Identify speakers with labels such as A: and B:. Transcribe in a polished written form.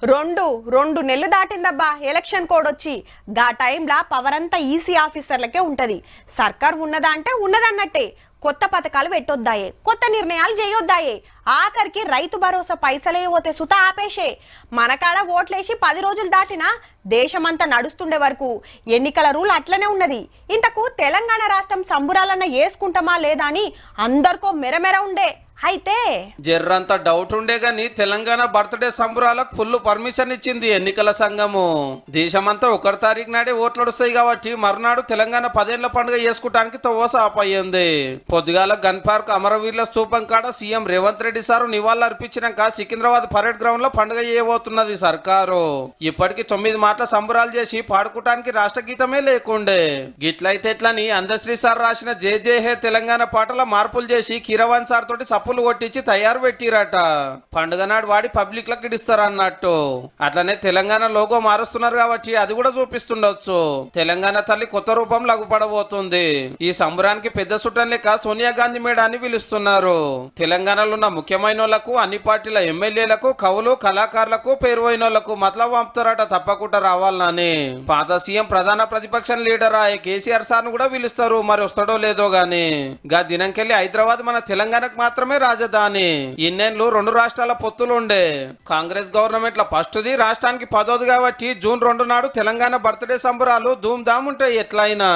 A: రెండు నెలలు దాటిందబ్బా election code వచ్చి గా టైంలా పవర్ అంతా ఈసీ ఆఫీసర్లకే ఉంటది. సర్కార్ ఉన్నదా అంటే ఉన్నదన్నట్టే. కొత్త పథకాలు పెట్టొద్దాయే, కొత్త నిర్ణయాలు చేయొద్దాయే, ఆఖరికి రైతు భరోసా పైసలే పోతే సుత ఆపేసే. మనకాడ ఓట్లేసి 10 రోజులు దాటినా దేశమంతా నడుస్తుండే వరకు ఎన్నికల రూల్ అట్లనే ఉన్నది. ఇంతకు తెలంగాణ రాష్ట్రం సంబురాలన్న వేసుకుంటామా లేదా అని అందరికో మెరమెర ఉండే. అయితే
B: జర్రంత డౌట్ ఉండే గాని తెలంగాణ బర్త్డే సంబరాలకు ఫుల్ పర్మిషన్ ఇచ్చింది ఎన్నికల సంఘము. దేశమంతా 1 తారీఖు నాడే ఓట్లు వస్తాయి కాబట్టి మరునాడు తెలంగాణ 10 ఏళ్ల పండుగ చేసుకోవడానికి తవ్వ సాపయ్యింది. పొద్దుగాల గన్ పార్క్ అమరవీరుల స్తూపం కాడ సీఎం రేవంత్ రెడ్డి సారు నివాళులు అర్పించినాక సికింద్రాబాద్ పరేడ్ గ్రౌండ్ లో పండుగ చేయబోతున్నది సర్కారు. ఇప్పటికి 9 మాటల సంబరాలు చేసి పాడుకోవడానికి రాష్ట్ర గీతమే లేకుండే. గిట్లయితే ఎట్లని అందశ్రీ సార్ రాసిన జే జే హే తెలంగాణ పాటల మార్పులు చేసి కీరవాన్ సార్ తోటి పులు కొట్టించి తయారు పెట్టిరట. పండుగ నాడు వాడి పబ్లిక్ లకు ఇడిస్తారు అన్నట్టు. అట్లనే తెలంగాణ లోగో మారుస్తున్నారు కాబట్టి అది కూడా చూపిస్తుండొచ్చు. తెలంగాణ తల్లి కొత్త రూపం లగుపడబోతుంది. ఈ సంబరానికి పెద్ద సుట్టం లెక్క సోనియా గాంధీ మేడాన్ని పిలుస్తున్నారు. తెలంగాణలో ఉన్న ముఖ్యమైన వాళ్లకు, అన్ని పార్టీల ఎమ్మెల్యేలకు, కవులు, కళాకారులకు, పేరువైనోళ్లకు మతలబు పంపుతారట తప్పకుండా రావాలని. పాత సీఎం ప్రధాన ప్రతిపక్ష లీడర్ కేసీఆర్ సార్ ను కూడా పిలుస్తారు. మరి వస్తాడో లేదో గాని. గా దినంకెళ్ళి హైదరాబాద్ మన తెలంగాణకు మాత్రమే రాజధాని. ఇన్నేళ్లు 2 రాష్ట్రాల పొత్తులుండే. కాంగ్రెస్ గవర్నమెంట్ లో ఫస్ట్ది రాష్ట్రానికి 10వ కాబట్టి జూన్ 2 నాడు తెలంగాణ బర్త్డే సంబరాలు ధూమ్ ధామ్ ఉంటాయి ఎట్లయినా.